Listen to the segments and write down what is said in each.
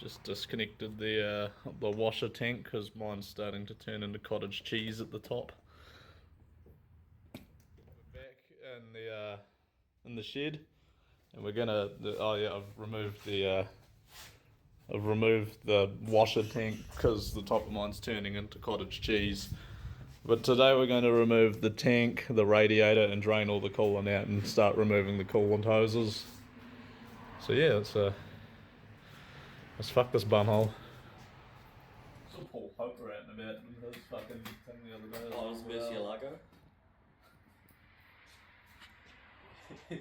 Just disconnected the washer tank because mine's starting to turn into cottage cheese at the top. We're back in the shed, and we're gonna. Oh yeah, I've removed the washer tank because the top of mine's turning into cottage cheese. But today we're going to remove the tank, the radiator, and drain all the coolant out and start removing the coolant hoses. So yeah, let's fuck this bumhole. I saw Paul Poker out and about in his fucking thing the other day. Oh, it's Murcielago?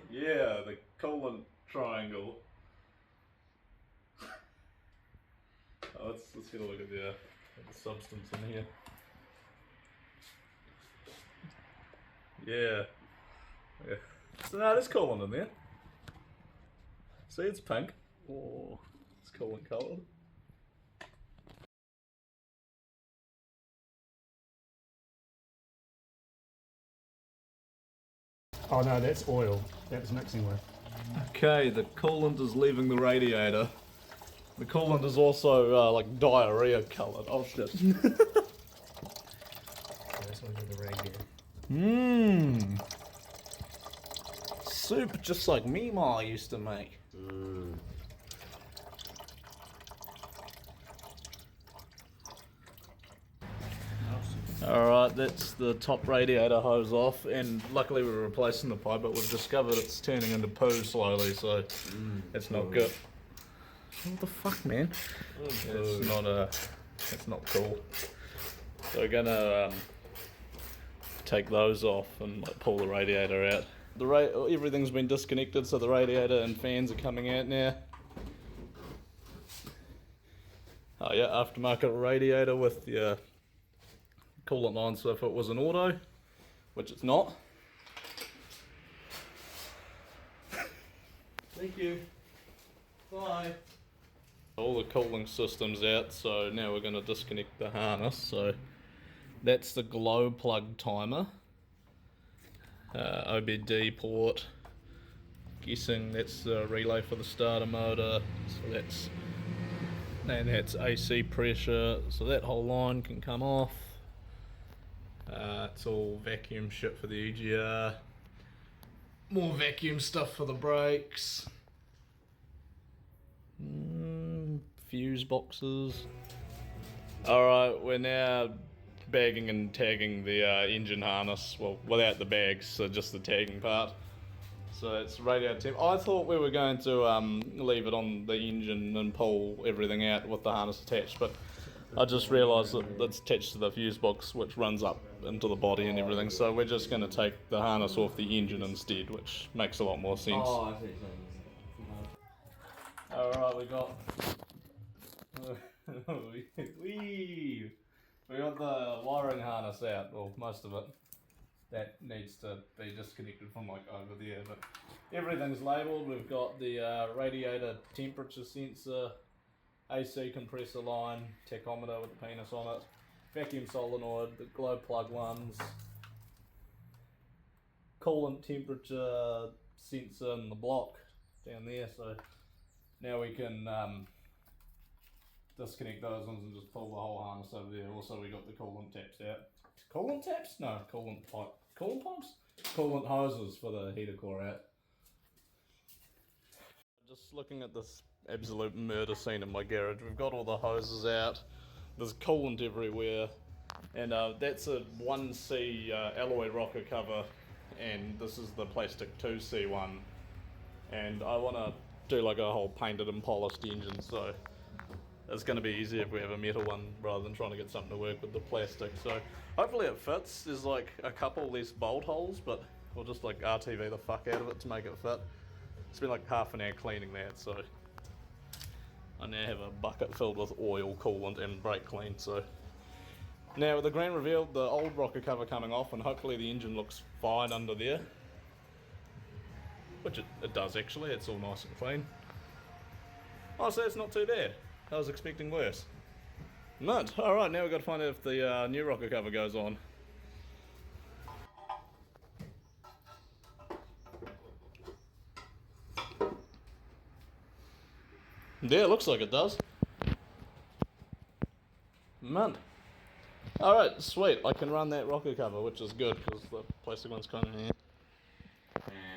Yeah, the coolant triangle. Oh, let's get a look at the substance in here. Yeah. So now there's coolant in there. See, it's pink. Oh, it's coolant coloured. Oh no, that's oil. That was mixing with. Okay, the coolant is leaving the radiator. The coolant is also like diarrhea coloured. Oh shit. That's why I did the radiator. Mmm. Soup just like Meemaw used to make. Alright, that's the top radiator hose off, and luckily we're replacing the pipe, but we've discovered it's turning into poo slowly, so it's not good. What the fuck, man? It's not cool. So we're gonna take those off and like, pull the radiator out. Everything's been disconnected, so the radiator and fans are coming out now. Oh yeah, aftermarket radiator with the coolant line, so if it was an auto, which it's not. Thank you. Bye. All the cooling system's out, so now we're going to disconnect the harness. So that's the glow plug timer. OBD port. Guessing that's the relay for the starter motor. So that's AC pressure. So that whole line can come off. It's all vacuum shit for the EGR. More vacuum stuff for the brakes. Fuse boxes. Alright, we're now bagging and tagging the engine harness. Well, without the bags, so just the tagging part. So it's radiator temp. I thought we were going to leave it on the engine and pull everything out with the harness attached, but I just realised that it's attached to the fuse box, which runs up into the body and everything, so we're just going to take the harness off the engine instead, which makes a lot more sense. Oh, I see. Alright, we got we got the wiring harness out, well, most of it. That needs to be disconnected from like over there, but everything's labelled. We've got the radiator temperature sensor, AC compressor line, tachometer with the penis on it, vacuum solenoid, the glow plug ones, coolant temperature sensor in the block down there. So now we can disconnect those ones and just pull the whole harness over there. Also, we got the coolant taps out. Coolant taps? No, coolant pipe. Coolant pumps? Coolant hoses for the heater core out. Just looking at this absolute murder scene in my garage. We've got all the hoses out. There's coolant everywhere. And that's a 1C alloy rocker cover. And this is the plastic 2C one. And I want to do like a whole painted and polished engine, so it's going to be easier if we have a metal one rather than trying to get something to work with the plastic. So hopefully it fits. There's like a couple less bolt holes, but we'll just like RTV the fuck out of it to make it fit. It's been like half an hour cleaning that, so I now have a bucket filled with oil, coolant and brake clean. So now with the grand reveal, the old rocker cover coming off, and hopefully the engine looks fine under there, which it does actually. It's all nice and clean. Oh, so it's not too bad. I was expecting worse. Mint. Alright, now we've got to find out if the new rocker cover goes on. Yeah, it looks like it does. mint. Alright, sweet. I can run that rocker cover, which is good because the plastic one's kind of here.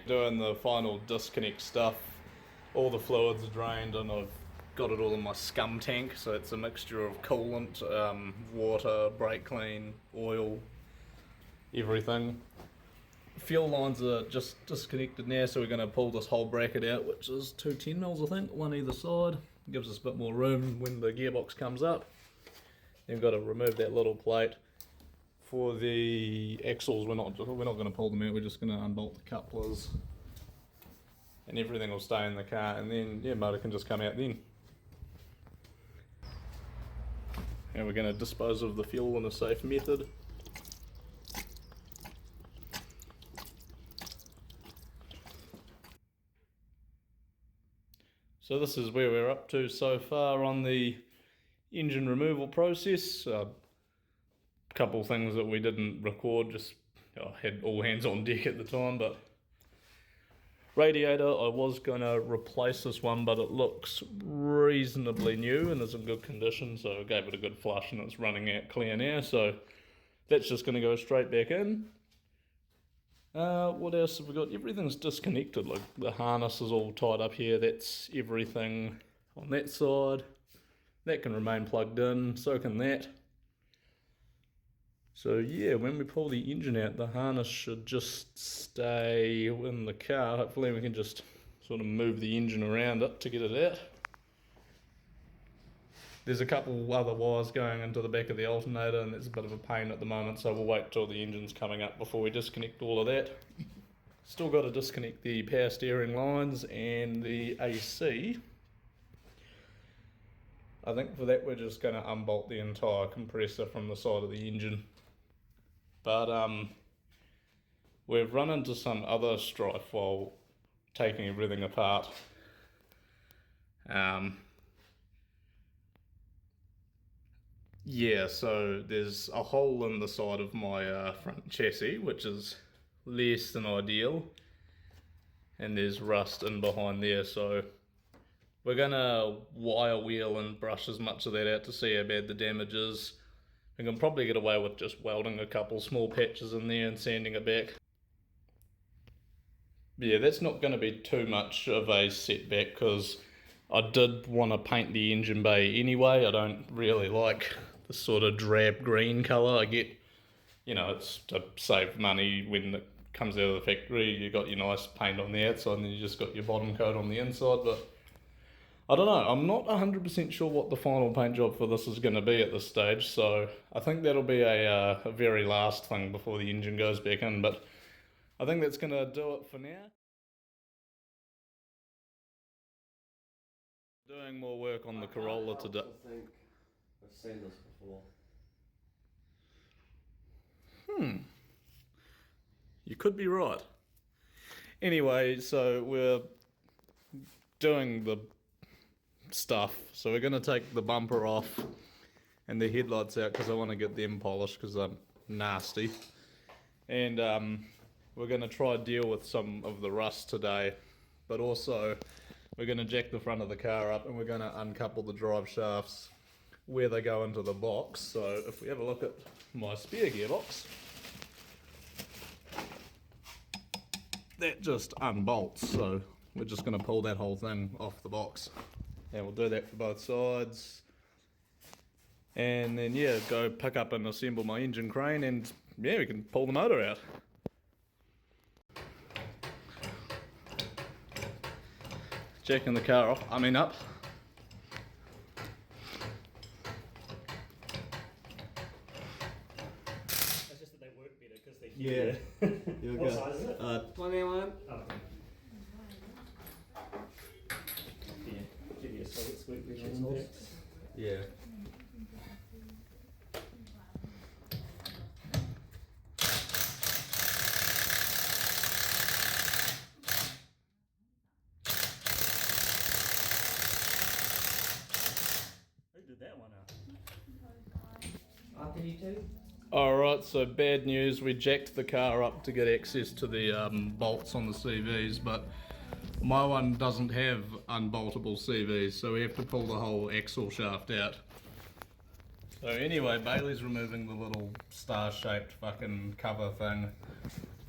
Doing the final disconnect stuff. All the fluids are drained and I've got it all in my scum tank, so it's a mixture of coolant, water, brake clean, oil, everything. Fuel lines are just disconnected now, so we're going to pull this whole bracket out, which is 2 10mm I think, one either side. Gives us a bit more room when the gearbox comes up. Then we've got to remove that little plate. For the axles, we're not going to pull them out, we're just going to unbolt the couplers. And everything will stay in the car, and then, yeah, motor can just come out then. And we're going to dispose of the fuel in a safe method. So this is where we're up to so far on the engine removal process. A couple things that we didn't record, just had all hands on deck at the time, but radiator, I was going to replace this one, but it looks reasonably new and is in good condition, so I gave it a good flush and it's running out clear now, so that's just going to go straight back in. What else have we got? Everything's disconnected, like the harness is all tied up here, that's everything on that side. That can remain plugged in, so can that. So yeah, when we pull the engine out, the harness should just stay in the car. Hopefully we can just sort of move the engine around it to get it out. There's a couple other wires going into the back of the alternator and it's a bit of a pain at the moment, so we'll wait till the engine's coming up before we disconnect all of that. Still got to disconnect the power steering lines and the AC. I think for that we're just going to unbolt the entire compressor from the side of the engine. But we've run into some other strife while taking everything apart. Yeah, so there's a hole in the side of my front chassis, which is less than ideal, and there's rust in behind there, so we're gonna wire wheel and brush as much of that out to see how bad the damage is. We can probably get away with just welding a couple small patches in there and sanding it back. Yeah, that's not going to be too much of a setback because I did want to paint the engine bay anyway. I don't really like the sort of drab green colour. I get, it's to save money when it comes out of the factory. You got your nice paint on the outside and then you just got your bottom coat on the inside, but I don't know, I'm not 100% sure what the final paint job for this is going to be at this stage, so I think that'll be a very last thing before the engine goes back in, but I think that's going to do it for now. Doing more work on the Corolla today. I think I've seen this before. You could be right. Anyway, so we're doing the stuff, so we're going to take the bumper off and the headlights out because I want to get them polished because I'm nasty, and we're going to try deal with some of the rust today, but also we're going to jack the front of the car up and we're going to uncouple the drive shafts where they go into the box. So if we have a look at my spare gearbox, that just unbolts, so we're just going to pull that whole thing off the box. And we'll do that for both sides. And then, yeah, go pick up and assemble my engine crane and, yeah, we can pull the motor out. Jacking the car off, up. It's just that they work better because they're Yeah. huge. What size is it? 21. Oh. Yeah, give you a squeak better. Yeah. Who did that one out? After you two? Alright, so bad news, we jacked the car up to get access to the bolts on the CVs, but my one doesn't have unboltable CVs, so we have to pull the whole axle shaft out. So anyway, Bailey's removing the little star-shaped fucking cover thing.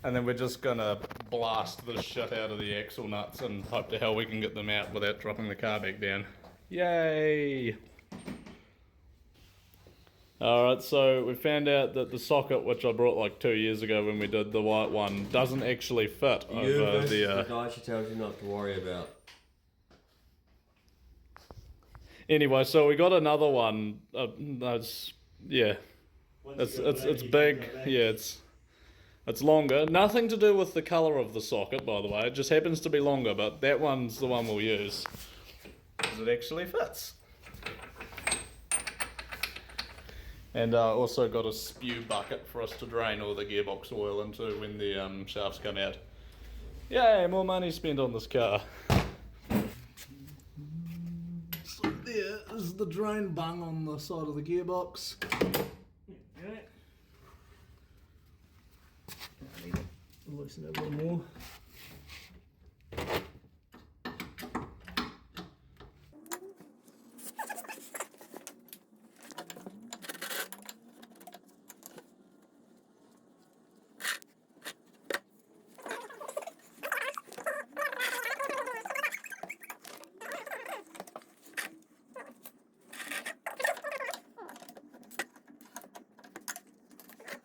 And then we're just gonna blast the shit out of the axle nuts and hope to hell we can get them out without dropping the car back down. Yay! Alright, so we found out that the socket, which I brought like 2 years ago when we did the white one, doesn't actually fit over the guy she tells you not to worry about. Anyway, so we got another one. Yeah, it's big. Yeah, it's longer. Nothing to do with the colour of the socket, by the way. It just happens to be longer, but that one's the one we'll use because it actually fits. And also got a spew bucket for us to drain all the gearbox oil into when the shafts come out. Yay, more money spent on this car. So there is the drain bung on the side of the gearbox. Okay. I need to loosen it a little more.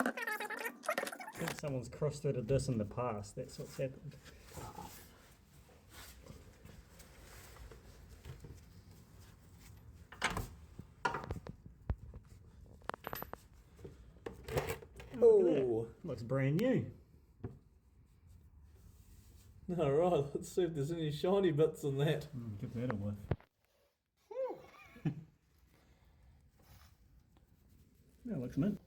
I think someone's cross-threaded this in the past, that's what's happened. Oh, Looks brand new. alright, let's see if there's any shiny bits in that. Give that a whiff. That looks mint.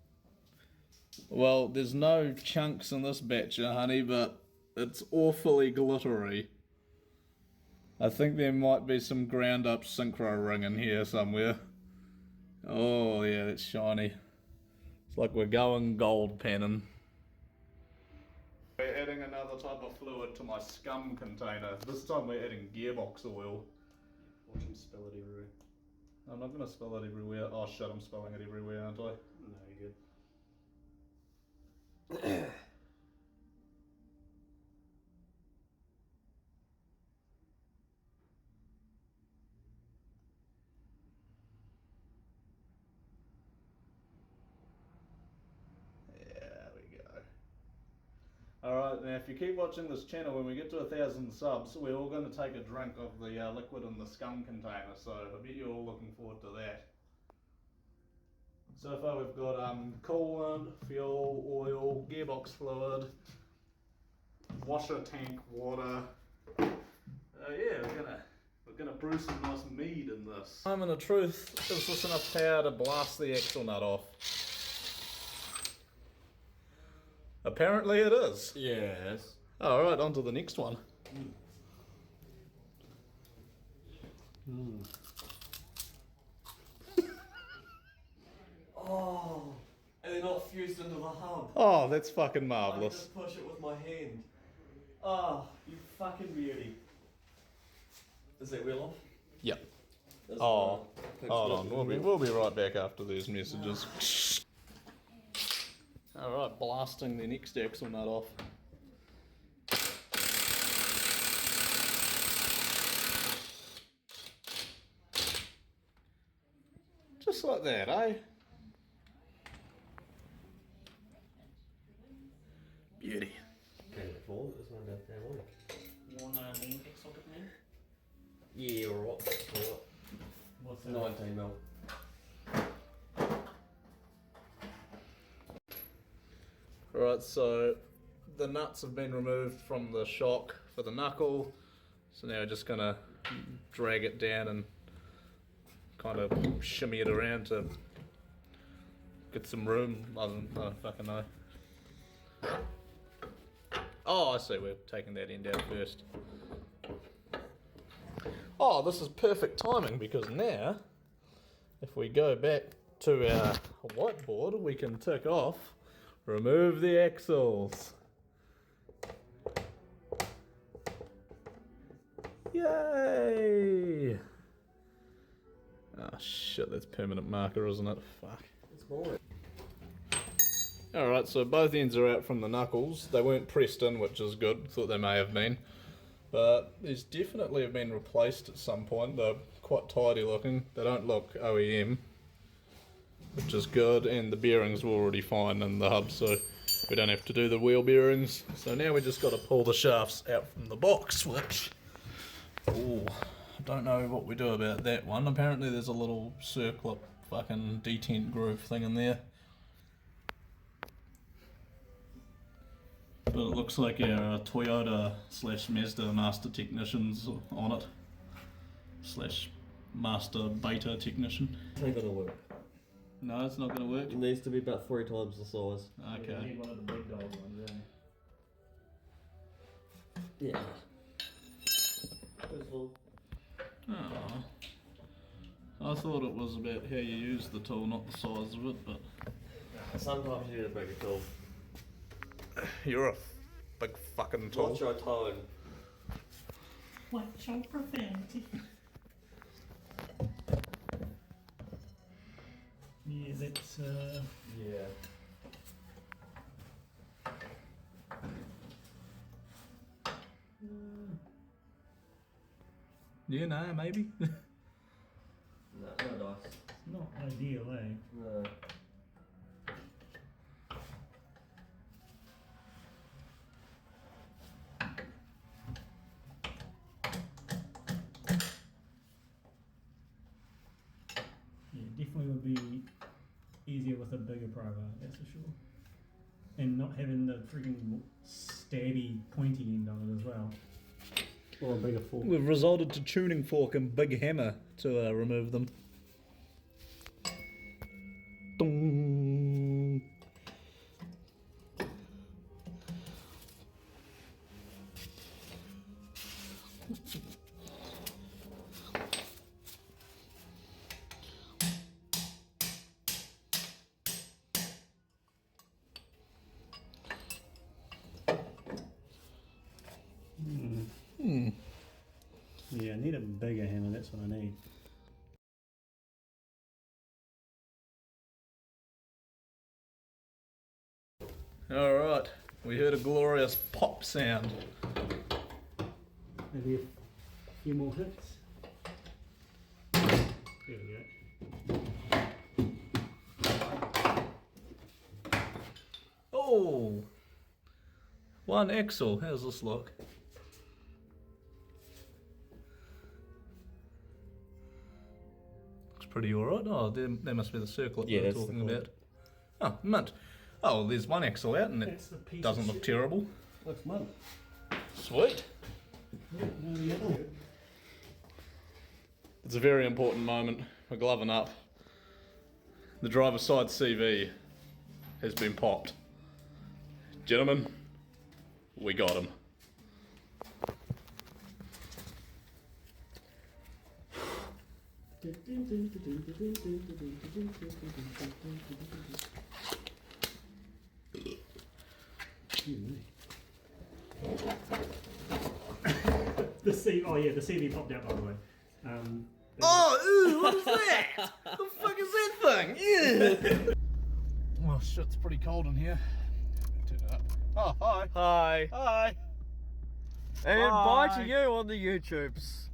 Well, there's no chunks in this batch, honey, but it's awfully glittery. I think there might be some ground up synchro ring in here somewhere. Oh yeah, that's shiny. It's like we're going gold panning. We're adding another type of fluid to my scum container. This time we're adding gearbox oil. Watch him spill it everywhere. I'm not gonna spill it everywhere. Oh shit, I'm spilling it everywhere, aren't I? No, you're good. There we go. Alright, now if you keep watching this channel, when we get to 1,000 subs, we're all going to take a drink of the liquid in the scum container, so I bet you're all looking forward to that. So far we've got coolant, fuel, oil, gearbox fluid, washer tank water. Yeah, we're gonna brew some nice mead in this. Moment of truth, is this enough power to blast the axle nut off? Apparently it is. Yes. Alright, on to the next one. Oh, and they're not fused into the hub. Oh, that's fucking I can marvellous. just push it with my hand. Oh, you fucking beauty. Is that wheel off? Yep. That's Oh, fine. hold on, we'll be right back after these messages. Alright, blasting the next axle nut off. Just like that, eh? Beauty. Okay, before this one about that one. One Olympic socket man. Yeah, alright. What's that? 19 mil. Right, so the nuts have been removed from the shock for the knuckle, so now we're just gonna drag it down and kind of shimmy it around to get some room. I don't fucking know. Oh, I see, we're taking that end out first. Oh, this is perfect timing because now, if we go back to our whiteboard, we can tick off remove the axles. Yay! Oh shit, that's permanent marker, isn't it? Fuck. Alright, so both ends are out from the knuckles. They weren't pressed in, which is good. Thought they may have been. But these definitely have been replaced at some point. They're quite tidy looking. They don't look OEM, which is good. And the bearings were already fine in the hub, so we don't have to do the wheel bearings. So now we just got to pull the shafts out from the box, which... Ooh, I don't know what we do about that one. Apparently there's a little circlip fucking detent groove thing in there. But it looks like our Toyota / Mazda master technicians on it. / master beta technician. It ain't gonna work. No, it's not going to work. It needs to be about 3 times the size. You Okay. need one of the big dog ones, Yeah. This one. Oh. I thought it was about how you use the tool, not the size of it, but... Sometimes you need a bigger tool. You're a big fucking tool. Watch your tone. Watch your profanity. Yeah, that's Yeah. Yeah, no, maybe. No, no dice. not ideal, eh? No. Yeah, definitely would be easier with a bigger pry bar, that's for sure. And not having the freaking stabby pointy end on it as well. Or a bigger fork. We've resorted to tuning fork and big hammer to remove them. Dong. Yeah, I need a bigger hammer, that's what I need. Alright, we heard a glorious pop sound. Maybe a few more hits. There we go. Oh! One axle, how's this look? Looks pretty alright. Oh, there must be the circlet Yeah, we were that's the talking point. about. Oh, mint. Oh, well, there's one axle out and it That's the piece doesn't of look shit. terrible. Looks money. Sweet. Yeah, no, yeah. It's a very important moment. We're gloving up. The driver's side CV has been popped. Gentlemen, we got him. The CV popped out by the way. Oh, ooh, what is that? The fuck is that thing? Yeah. Oh shit, it's pretty cold in here. Turn it up. Oh, hi. Hi. Hi. And Hi. bye to you on the YouTubes.